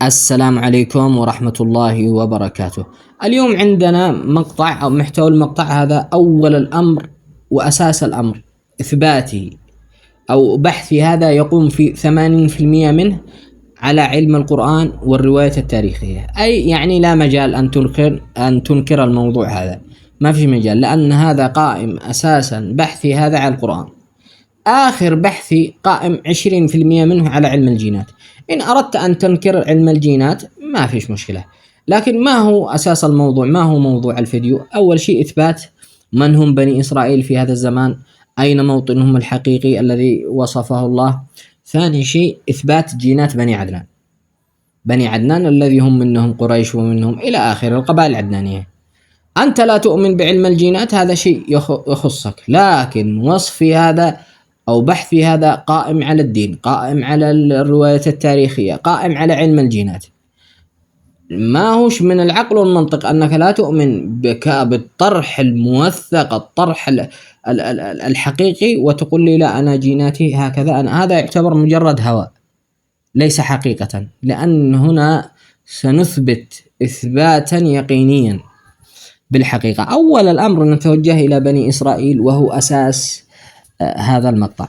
السلام عليكم ورحمة الله وبركاته. اليوم عندنا مقطع أو محتوى المقطع هذا أول الأمر وأساس الأمر إثباتي أو بحثي هذا يقوم في 80% منه على علم القرآن والرواية التاريخية، أي يعني لا مجال أن تنكر الموضوع هذا، ما في مجال، لأن هذا قائم أساسا بحثي هذا على القرآن. آخر بحثي قائم 20% منه على علم الجينات. إن أردت أن تنكر علم الجينات ما فيش مشكلة، لكن ما هو أساس الموضوع؟ ما هو موضوع الفيديو؟ أول شيء إثبات من هم بني إسرائيل في هذا الزمان، أين موطنهم الحقيقي الذي وصفه الله. ثاني شيء إثبات جينات بني عدنان، بني عدنان الذي هم منهم قريش ومنهم إلى آخر القبائل العدنانية. أنت لا تؤمن بعلم الجينات، هذا شيء يخصك، لكن وصفي هذا أو بحثي هذا قائم على الدين، قائم على الرواية التاريخية، قائم على علم الجينات. ما هوش من العقل والمنطق أنك لا تؤمن بالطرح الموثق، الطرح الحقيقي، وتقول لي لا أنا جيناتي هكذا. هذا يعتبر مجرد هواء ليس حقيقة، لأن هنا سنثبت إثباتا يقينيا بالحقيقة. أول الأمر نتوجه إلى بني إسرائيل وهو أساس هذا المقطع.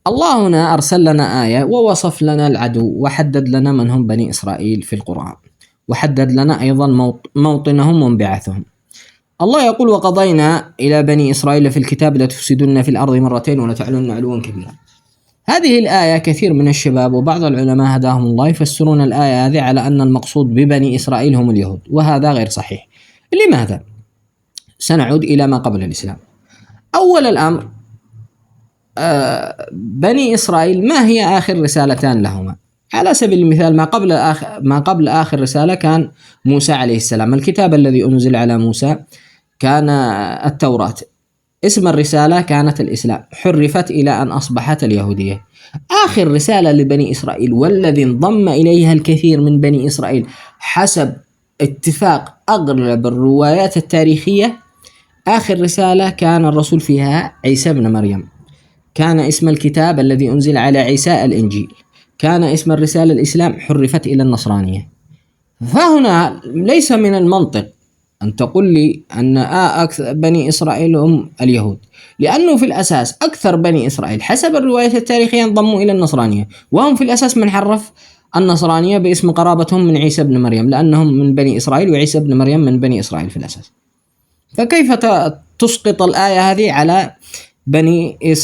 الله هنا أرسل لنا آية ووصف لنا العدو وحدد لنا من هم بني إسرائيل في القرآن، وحدد لنا أيضا موطنهم وانبعاثهم. الله يقول: وقضينا إلى بني إسرائيل في الكتاب لتفسدن في الأرض مرتين ولتعلن علوا كبيرا. هذه الآية كثير من الشباب وبعض العلماء هداهم الله يفسرون الآية هذه على أن المقصود ببني إسرائيل هم اليهود، وهذا غير صحيح. لماذا؟ سنعود إلى ما قبل الإسلام. أول الأمر بني إسرائيل ما هي آخر رسالتان لهما؟ على سبيل المثال ما قبل آخر رسالة كان موسى عليه السلام، الكتاب الذي أنزل على موسى كان التوراة، اسم الرسالة كانت الإسلام، حرفت إلى أن أصبحت اليهودية. آخر رسالة لبني إسرائيل والذي انضم إليها الكثير من بني إسرائيل حسب اتفاق أغلب الروايات التاريخية، آخر رسالة كان الرسول فيها عيسى بن مريم، كان اسم الكتاب الذي أنزل على عيسى الإنجيل، كان اسم الرسالة الإسلام، حرفت إلى النصرانية. فهنا ليس من المنطق أن تقول لي أن أكثر بني إسرائيل هم اليهود، لأنه في الأساس أكثر بني إسرائيل حسب الرواية التاريخية انضموا إلى النصرانية، وهم في الأساس من حرف النصرانية باسم قرابتهم من عيسى بن مريم، لأنهم من بني إسرائيل وعيسى بن مريم من بني إسرائيل في الأساس. فكيف تسقط الآية هذه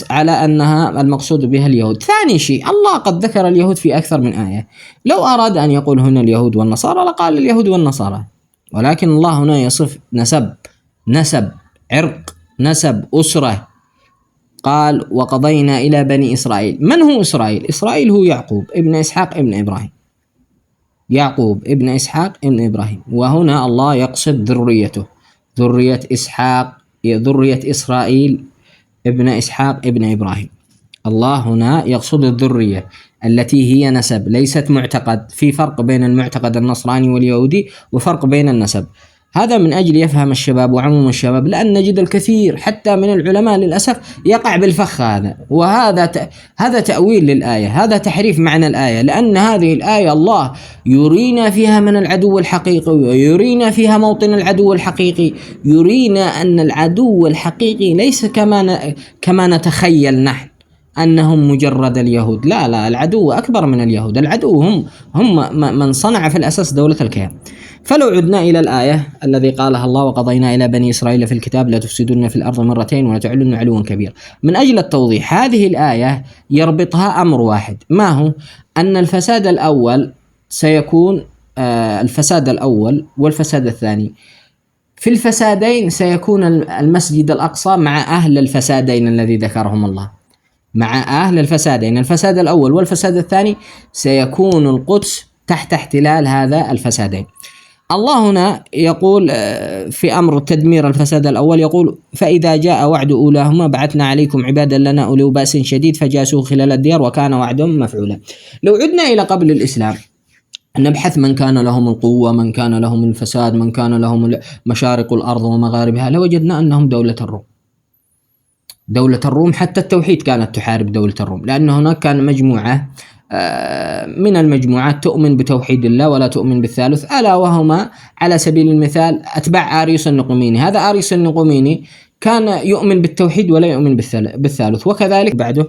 على أنها المقصود بها اليهود؟ ثاني شيء، الله قد ذكر اليهود في أكثر من آية، لو أراد أن يقول هنا اليهود والنصارى لقال اليهود والنصارى، ولكن الله هنا يصف نسب عرق، نسب أسرة. قال: وقضينا إلى بني إسرائيل. من هو إسرائيل؟ إسرائيل هو يعقوب ابن إسحاق ابن إبراهيم، يعقوب ابن إسحاق ابن إبراهيم، وهنا الله يقصد ذريته، ذرية إسحاق، ذرية إسرائيل ابن إسحاق ابن إبراهيم. الله هنا يقصد الذرية التي هي نسب ليست معتقد. في فرق بين المعتقد النصراني واليهودي وفرق بين النسب. هذا من أجل يفهم الشباب وعموم الشباب، لأن نجد الكثير حتى من العلماء للأسف يقع بالفخ هذا، هذا تأويل للآية، هذا تحريف معنى الآية، لأن هذه الآية الله يرينا فيها من العدو الحقيقي، ويرينا فيها موطن العدو الحقيقي، يرينا أن العدو الحقيقي ليس كما نتخيل نحن أنهم مجرد اليهود. لا، العدو أكبر من اليهود، العدو هم من صنع في الأساس دولة الكيان. فلو عدنا إلى الآية الذي قالها الله: وقضينا إلى بني إسرائيل في الكتاب لتفسدن في الأرض مرتين ولتعلن علوا كبير. من أجل التوضيح، هذه الآية يربطها أمر واحد، ما هو؟ أن الفساد الأول سيكون الفساد الأول والفساد الثاني. في الفسادين سيكون المسجد الأقصى مع أهل الفسادين الذي ذكرهم الله، مع أهل الفسادين، الفساد الأول والفساد الثاني، سيكون القدس تحت احتلال هذا الفسادين. الله هنا يقول في أمر تدمير الفساد الأول، يقول: فإذا جاء وعد أولاهما بعثنا عليكم عبادا لنا أولي بأس شديد فجاسوا خلال الديار وكان وعد مفعولا. لو عدنا إلى قبل الإسلام نبحث من كان لهم القوة، من كان لهم الفساد، من كان لهم مشارق الأرض ومغاربها، لوجدنا أنهم دولة الروم. دولة الروم حتى التوحيد كانت تحارب دولة الروم، لأن هناك كان مجموعة من المجموعات تؤمن بتوحيد الله ولا تؤمن بالثالث، ألا وهما على سبيل المثال أتباع آريوس النقوميني. هذا آريوس النقوميني كان يؤمن بالتوحيد ولا يؤمن بالثالث، وكذلك بعده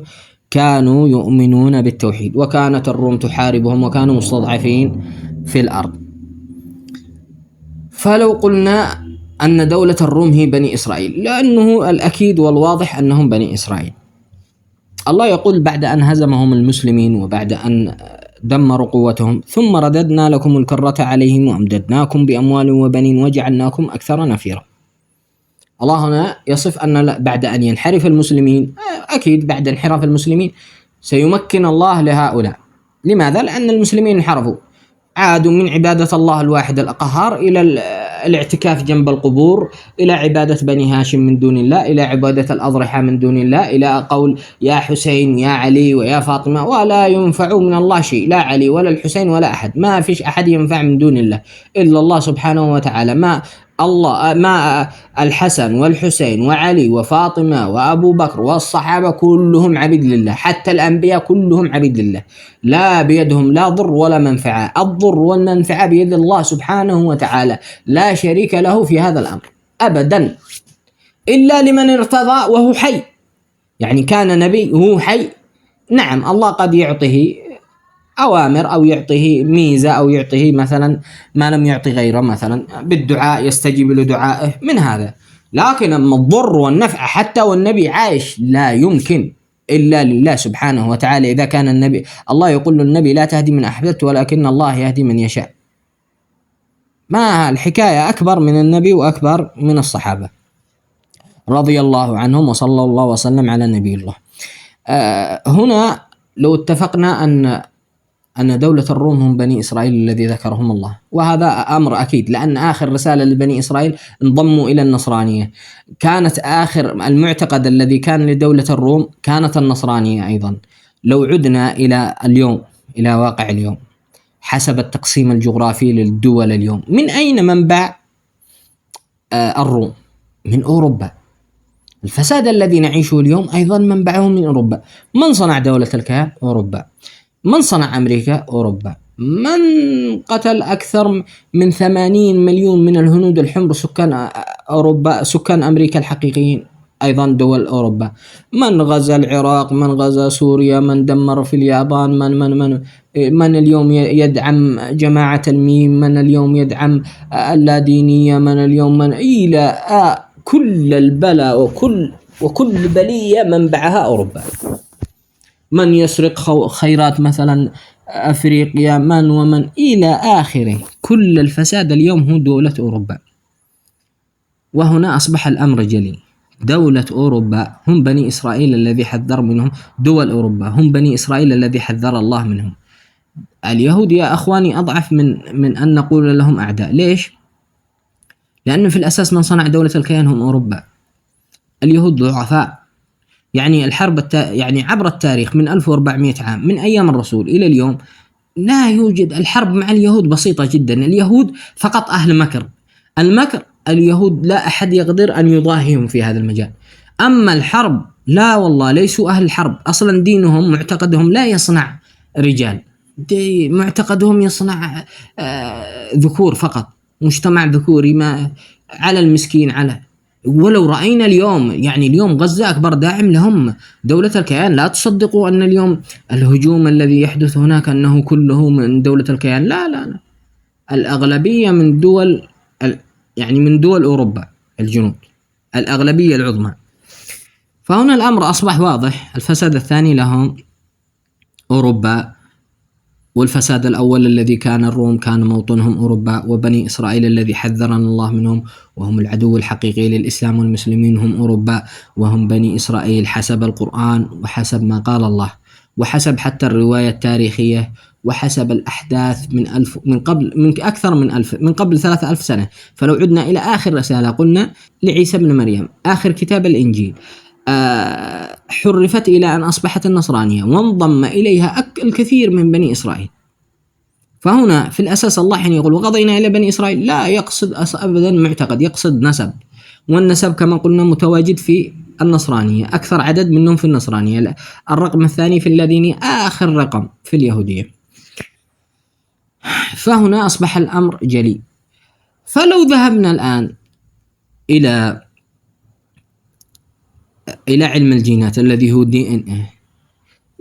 كانوا يؤمنون بالتوحيد، وكانت الروم تحاربهم وكانوا مستضعفين في الأرض. فلو قلنا أن دولة الروم هي بني إسرائيل، لأنه الأكيد والواضح أنهم بني إسرائيل. الله يقول بعد أن هزمهم المسلمين وبعد أن دمروا قوتهم: ثم رددنا لكم الكرة عليهم وأمددناكم بأموال وبنين وجعلناكم أكثر نفيرا. الله هنا يصف أن بعد أن ينحرف المسلمين، أكيد بعد انحراف المسلمين سيمكن الله لهؤلاء. لماذا؟ لأن المسلمين انحرفوا، عادوا من عبادة الله الواحد القهار إلى الاعتكاف جنب القبور، إلى عبادة بني هاشم من دون الله، إلى عبادة الأضرحة من دون الله، إلى قول يا حسين يا علي ويا فاطمة، ولا ينفع من الله شيء، لا علي ولا الحسين ولا أحد، ما فيش أحد ينفع من دون الله إلا الله سبحانه وتعالى. ما الحسن والحسين وعلي وفاطمة وأبو بكر والصحابة كلهم عبيد لله، حتى الأنبياء كلهم عبيد لله، لا بيدهم لا ضر ولا منفعة، الضر والمنفعة بيد الله سبحانه وتعالى، لا شريك له في هذا الأمر أبدا، إلا لمن ارتضى وهو حي. يعني كان نبي وهو حي، نعم الله قد يعطيه أوامر أو يعطيه ميزة أو يعطيه مثلا ما لم يعطي غيره، مثلا بالدعاء يستجيب لدعائه من هذا، لكن أما الضر والنفع حتى والنبي عايش لا يمكن إلا لله سبحانه وتعالى. إذا كان النبي، الله يقول للنبي: لا تهدي من أحببت ولكن الله يهدي من يشاء. ما الحكاية أكبر من النبي وأكبر من الصحابة رضي الله عنهم، وصلى الله وسلم على نبي الله. هنا لو اتفقنا أن دولة الروم هم بني إسرائيل الذي ذكرهم الله، وهذا أمر أكيد، لأن آخر رسالة لبني إسرائيل انضموا إلى النصرانية. كانت آخر المعتقد الذي كان لدولة الروم كانت النصرانية أيضا. لو عدنا إلى اليوم، إلى واقع اليوم، حسب التقسيم الجغرافي للدول اليوم، من أين منبع الروم؟ من أوروبا. الفساد الذي نعيشه اليوم أيضا منبعه من أوروبا. من صنع دولة الكيان؟ أوروبا. من صنع أمريكا؟ أوروبا. من قتل أكثر من 80 مليون من الهنود الحمر سكان أوروبا، سكان أمريكا الحقيقيين؟ أيضا دول أوروبا. من غزا العراق، من غزا سوريا، من دمر في اليابان، من اليوم يدعم جماعة الميم، من اليوم يدعم اللادينية، من اليوم إلى كل البلاء وكل بلية منبعها أوروبا. من يسرق خيرات مثلا أفريقيا، ومن إلى آخره. كل الفساد اليوم هو دولة أوروبا. وهنا أصبح الأمر جلي. دولة أوروبا هم بني إسرائيل الذي حذر منهم، دول أوروبا هم بني إسرائيل الذي حذر الله منهم. اليهود يا أخواني أضعف من أن نقول لهم أعداء. ليش؟ لأنه في الأساس من صنع دولة الكيان هم أوروبا. اليهود ضعفاء. يعني الحرب يعني عبر التاريخ من 1400 عام، من أيام الرسول إلى اليوم، لا يوجد. الحرب مع اليهود بسيطة جدا. اليهود فقط أهل مكر. المكر اليهود لا أحد يقدر أن يضاهيهم في هذا المجال. أما الحرب لا والله، ليسوا أهل الحرب أصلا. دينهم معتقدهم لا يصنع رجال، معتقدهم يصنع ذكور فقط، مجتمع ذكوري، ما على المسكين على. ولو رأينا اليوم، يعني اليوم غزة أكبر داعم لهم دولة الكيان. لا تصدقوا أن اليوم الهجوم الذي يحدث هناك أنه كله من دولة الكيان. لا لا لا، الأغلبية من دول، يعني من دول أوروبا الجنوب، الأغلبية العظمى. فهنا الأمر أصبح واضح. الفساد الثاني لهم أوروبا، والفساد الأول الذي كان الروم كان موطنهم أوروبا، وبني إسرائيل الذي حذرنا الله منهم وهم العدو الحقيقي للإسلام والمسلمين هم أوروبا، وهم بني إسرائيل حسب القرآن وحسب ما قال الله، وحسب حتى الرواية التاريخية، وحسب الأحداث من أكثر من 1000، من قبل 3000 سنة. فلو عدنا إلى آخر رسالة قلنا لعيسى بن مريم، آخر كتاب الإنجيل، حرفت إلى أن أصبحت النصرانية، وانضم إليها الكثير من بني إسرائيل. فهنا في الأساس الله حين يقول وقضينا إلى بني إسرائيل لا يقصد أبدا معتقد، يقصد نسب. والنسب كما قلنا متواجد في النصرانية، أكثر عدد منهم في النصرانية. الرقم الثاني في اللادينية، آخر رقم في اليهودية. فهنا أصبح الأمر جلي. فلو ذهبنا الآن إلى علم الجينات الذي هو DNA،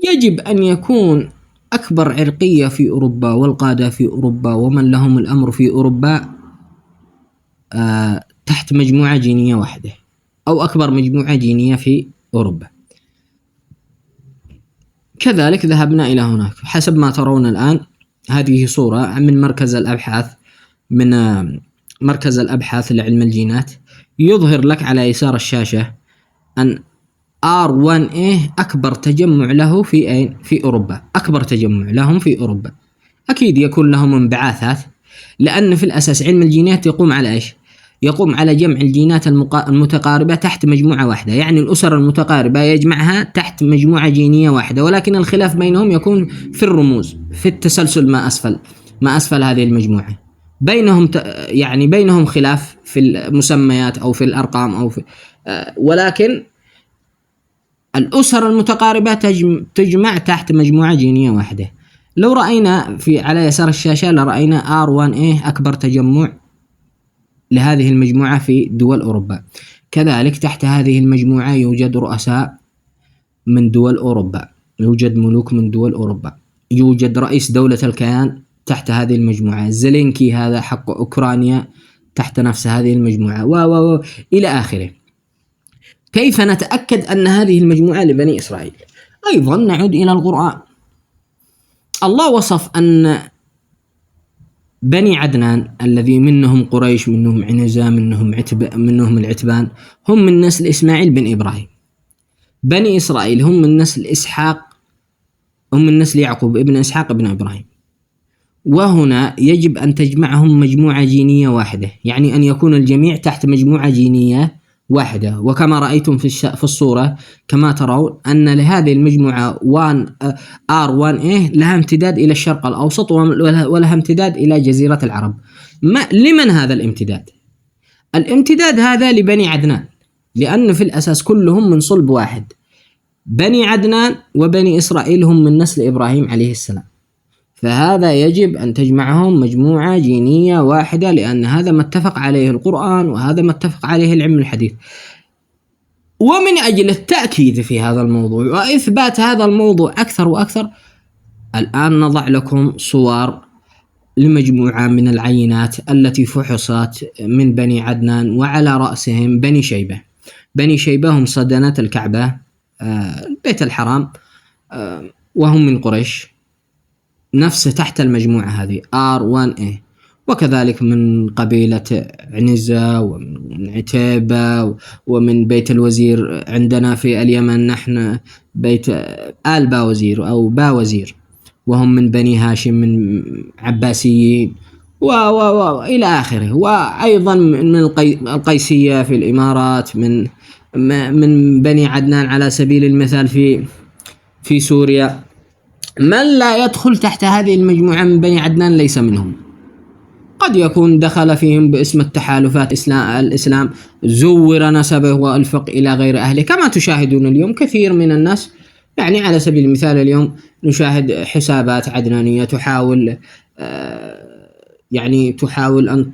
يجب أن يكون أكبر عرقية في أوروبا والقادة في أوروبا ومن لهم الأمر في أوروبا تحت مجموعة جينية واحدة، أو أكبر مجموعة جينية في أوروبا. كذلك ذهبنا إلى هناك حسب ما ترون الآن. هذه صورة من مركز الأبحاث لعلم الجينات، يظهر لك على يسار الشاشة أن R1A أكبر تجمع له في أوروبا، أكبر تجمع لهم في أوروبا. أكيد يكون لهم انبعاثات، لأن في الأساس علم الجينات يقوم على إيش؟ يقوم على جمع الجينات المتقاربة تحت مجموعة واحدة، يعني الأسر المتقاربة يجمعها تحت مجموعة جينية واحدة، ولكن الخلاف بينهم يكون في الرموز، في التسلسل ما أسفل هذه المجموعة. بينهم خلاف في المسميات أو في الأرقام أو في ولكن الأسر المتقاربة تجمع تحت مجموعة جينية واحدة. لو رأينا على يسار الشاشة لرأينا R1A أكبر تجمع لهذه المجموعة في دول أوروبا. كذلك تحت هذه المجموعة يوجد رؤساء من دول أوروبا، يوجد ملوك من دول أوروبا، يوجد رئيس دولة الكيان تحت هذه المجموعة، زيلينكي هذا حق أوكرانيا تحت نفس هذه المجموعة إلى آخره. كيف نتأكد أن هذه المجموعة لبني إسرائيل؟ أيضا نعود إلى القرآن. الله وصف أن بني عدنان الذي منهم قريش، منهم عنزة، منهم العتبان، هم من نسل إسماعيل بن إبراهيم. بني إسرائيل هم من نسل إسحاق، هم من نسل يعقوب ابن إسحاق ابن إبراهيم. وهنا يجب أن تجمعهم مجموعة جينية واحدة، يعني أن يكون الجميع تحت مجموعة جينية واحدة. وكما رأيتم في الصورة كما ترون أن لهذه المجموعة R1A لها امتداد إلى الشرق الأوسط ولها امتداد إلى جزيرة العرب. لمن هذا الامتداد؟ الامتداد هذا لبني عدنان، لأن في الأساس كلهم من صلب واحد. بني عدنان وبني إسرائيل هم من نسل إبراهيم عليه السلام، فهذا يجب أن تجمعهم مجموعة جينية واحدة، لأن هذا ما اتفق عليه القرآن وهذا ما اتفق عليه العلم الحديث. ومن أجل التأكيد في هذا الموضوع وإثبات هذا الموضوع أكثر وأكثر، الآن نضع لكم صور لمجموعة من العينات التي فحصت من بني عدنان، وعلى رأسهم بني شيبة. بني شيبة هم صدنة الكعبة، البيت الحرام، وهم من قريش، نفسه تحت المجموعة هذه R1A. وكذلك من قبيلة عنزة ومن عتيبة ومن بيت الوزير عندنا في اليمن نحن بيت آل باوزير أو باوزير، وهم من بني هاشم من عباسيين وإلى آخره. وأيضا من القيسية في الإمارات، من بني عدنان على سبيل المثال في سوريا. من لا يدخل تحت هذه المجموعة من بني عدنان ليس منهم. قد يكون دخل فيهم باسم التحالفات الإسلام، زور نسبه وألفق إلى غير أهله، كما تشاهدون اليوم كثير من الناس. يعني على سبيل المثال اليوم نشاهد حسابات عدنانية تحاول أن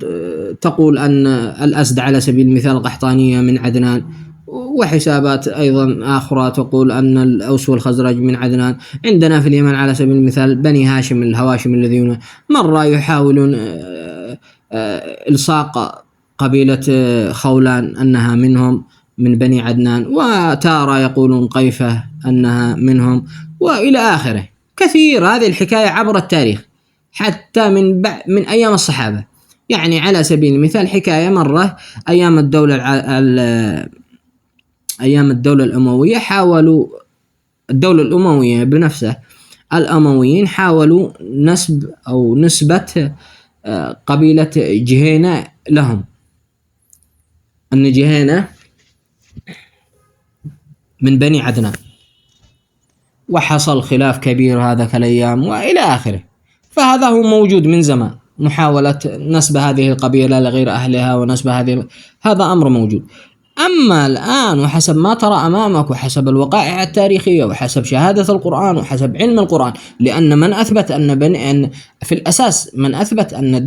تقول أن الأسد على سبيل المثال القحطانية من عدنان، وحسابات أيضا أخرى تقول أن الأوس والخزرج من عدنان. عندنا في اليمن على سبيل المثال بني هاشم الهواشم الذين مرة يحاولون إلصاق قبيلة خولان أنها منهم من بني عدنان، وتارة يقولون قيفة أنها منهم، وإلى آخره. كثير هذه الحكاية عبر التاريخ حتى من أيام الصحابة. يعني على سبيل المثال حكاية مرة أيام الدولة الأموية، حاولوا الدولة الأموية بنفسها، الأمويين حاولوا نسبة قبيلة جهينة لهم، أن جهينة من بني عدنان، وحصل خلاف كبير هذا الأيام وإلى آخره. فهذا هو موجود من زمان، محاولة نسب هذه القبيلة لغير أهلها ونسب هذا أمر موجود. أما الآن وحسب ما ترى أمامك وحسب الوقائع التاريخية وحسب شهادة القرآن وحسب علم القرآن، لأن من أثبت أن في الأساس من أثبت أن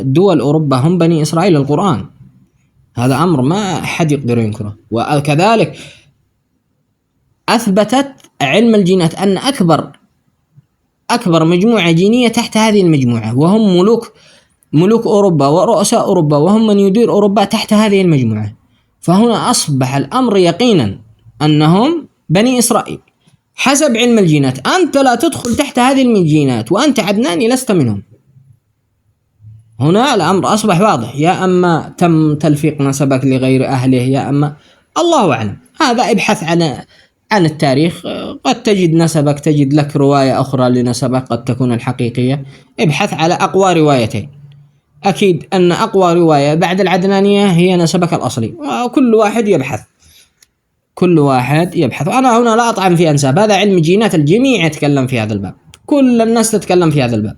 دول أوروبا هم بني إسرائيل القرآن، هذا أمر ما أحد يقدر ينكره. وكذلك أثبتت علم الجينات أن أكبر مجموعة جينية تحت هذه المجموعة، وهم ملوك أوروبا ورؤساء أوروبا وهم من يدير أوروبا تحت هذه المجموعة. فهنا أصبح الأمر يقينا أنهم بني إسرائيل حسب علم الجينات. أنت لا تدخل تحت هذه الجينات وأنت عدناني لست منهم. هنا الأمر أصبح واضح، يا أما تم تلفيق نسبك لغير أهله، يا أما الله أعلم. هذا ابحث عن التاريخ، قد تجد نسبك، تجد لك رواية أخرى لنسبك قد تكون الحقيقية. ابحث على أقوى روايتين، أكيد أن أقوى رواية بعد العدنانية هي نسبك الأصلي، وكل واحد يبحث. أنا هنا لا أطعن في أنساب، هذا علم جينات، الجميع يتكلم في هذا الباب، كل الناس تتكلم في هذا الباب.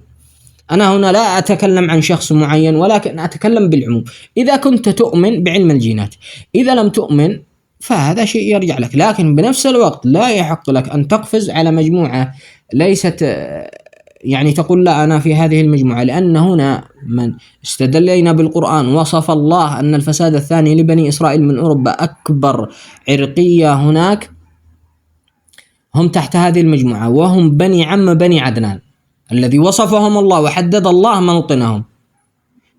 أنا هنا لا أتكلم عن شخص معين، ولكن أتكلم بالعموم. إذا كنت تؤمن بعلم الجينات، إذا لم تؤمن فهذا شيء يرجع لك، لكن بنفس الوقت لا يحق لك أن تقفز على مجموعة ليست يعني تقول لا أنا في هذه المجموعة، لأن هنا من استدلينا بالقرآن وصف الله أن الفساد الثاني لبني إسرائيل من أوروبا، أكبر عرقية هناك هم تحت هذه المجموعة، وهم بني عم بني عدنان الذي وصفهم الله وحدد الله موطنهم.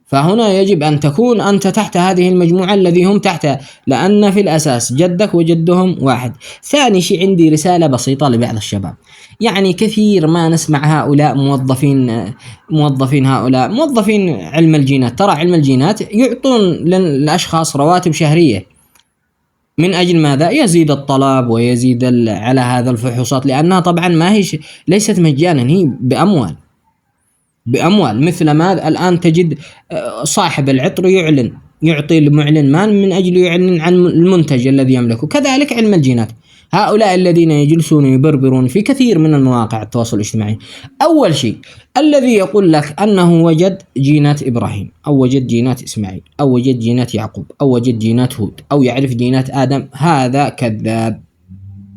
فهنا يجب أن تكون أنت تحت هذه المجموعة الذي هم تحتها، لأن في الأساس جدك وجدهم واحد. ثاني شيء، عندي رسالة بسيطة لبعض الشباب. يعني كثير ما نسمع هؤلاء موظفين علم الجينات. ترى علم الجينات يعطون للأشخاص رواتب شهرية، من أجل ماذا؟ يزيد الطلب ويزيد على هذا الفحوصات، لأنها طبعا ليست مجانا، هي بأموال. مثل ما الآن تجد صاحب العطر يعطي المعلن مال من أجل يعلن عن المنتج الذي يملكه. كذلك علم الجينات، هؤلاء الذين يجلسون يبربرون في كثير من المواقع التواصل الاجتماعي. أول شيء الذي يقول لك أنه وجد جينات إبراهيم أو وجد جينات إسماعيل أو وجد جينات يعقوب أو وجد جينات هود أو يعرف جينات آدم، هذا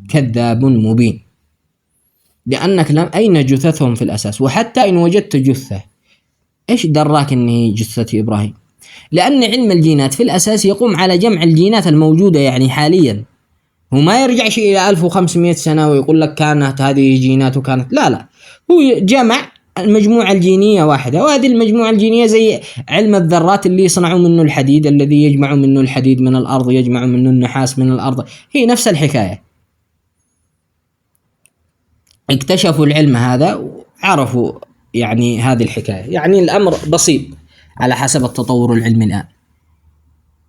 كذاب مبين، لأنك أين جثثهم في الأساس؟ وحتى إن وجدت جثة، إيش دراك أنه جثة إبراهيم؟ لأن علم الجينات في الأساس يقوم على جمع الجينات الموجودة يعني حاليا، وما يرجع شيء إلى 1500 سنة ويقول لك كانت هذه جينات وكانت لا، هو جمع المجموعة الجينية واحدة، وهذه المجموعة الجينية زي علم الذرات اللي يصنعوا منه الحديد، الذي يجمع منه الحديد من الأرض، يجمع منه النحاس من الأرض، هي نفس الحكاية. اكتشفوا العلم هذا وعرفوا يعني هذه الحكاية، يعني الأمر بسيط على حسب التطور العلمي الآن.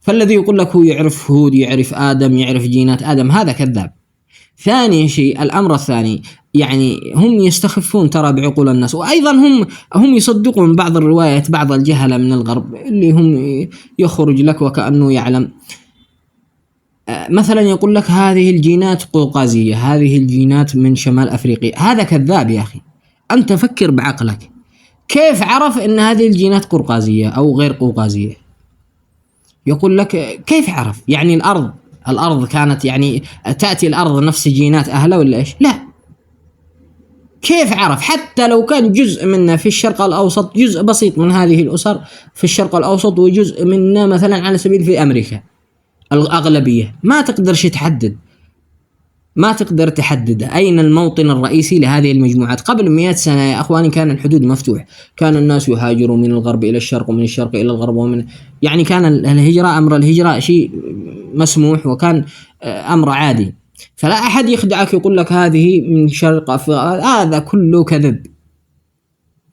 فالذي يقول لك هو يعرف هود، يعرف آدم، يعرف جينات آدم، هذا كذاب. ثاني شيء، الأمر الثاني، يعني هم يستخفون ترى بعقول الناس، وأيضا هم يصدقون بعض الروايات، بعض الجهلة من الغرب اللي هم يخرج لك وكأنه يعلم. مثلا يقول لك هذه الجينات قوقازية، هذه الجينات من شمال أفريقيا، هذا كذاب يا أخي. أنت فكر بعقلك، كيف عرف أن هذه الجينات قوقازية أو غير قوقازية؟ يقول لك كيف عرف؟ يعني الأرض كانت يعني تأتي الأرض نفس جينات أهلها ولا إيش؟ لا، كيف عرف؟ حتى لو كان جزء منا في الشرق الأوسط، جزء بسيط من هذه الأسر في الشرق الأوسط، وجزء منا مثلا على سبيل في أمريكا، الأغلبية ما تقدر تحدد أين الموطن الرئيسي لهذه المجموعات. قبل 100 سنة يا أخواني كان الحدود مفتوح، كان الناس يهاجروا من الغرب إلى الشرق ومن الشرق إلى الغرب، يعني كان أمر الهجرة شيء مسموح، وكان أمر عادي. فلا أحد يخدعك يقول لك هذه من شرق أفريقيا، هذا كله كذب،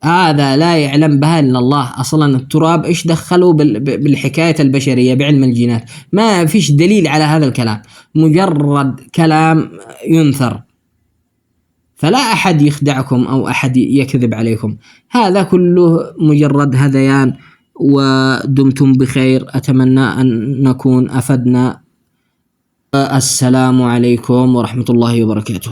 هذا لا يعلم بها إلا الله. أصلا التراب إيش دخلوا بالحكاية البشرية بعلم الجينات؟ ما فيش دليل على هذا الكلام، مجرد كلام ينثر. فلا أحد يخدعكم أو أحد يكذب عليكم، هذا كله مجرد هذيان. ودمتم بخير، أتمنى أن نكون أفدنا. السلام عليكم ورحمة الله وبركاته.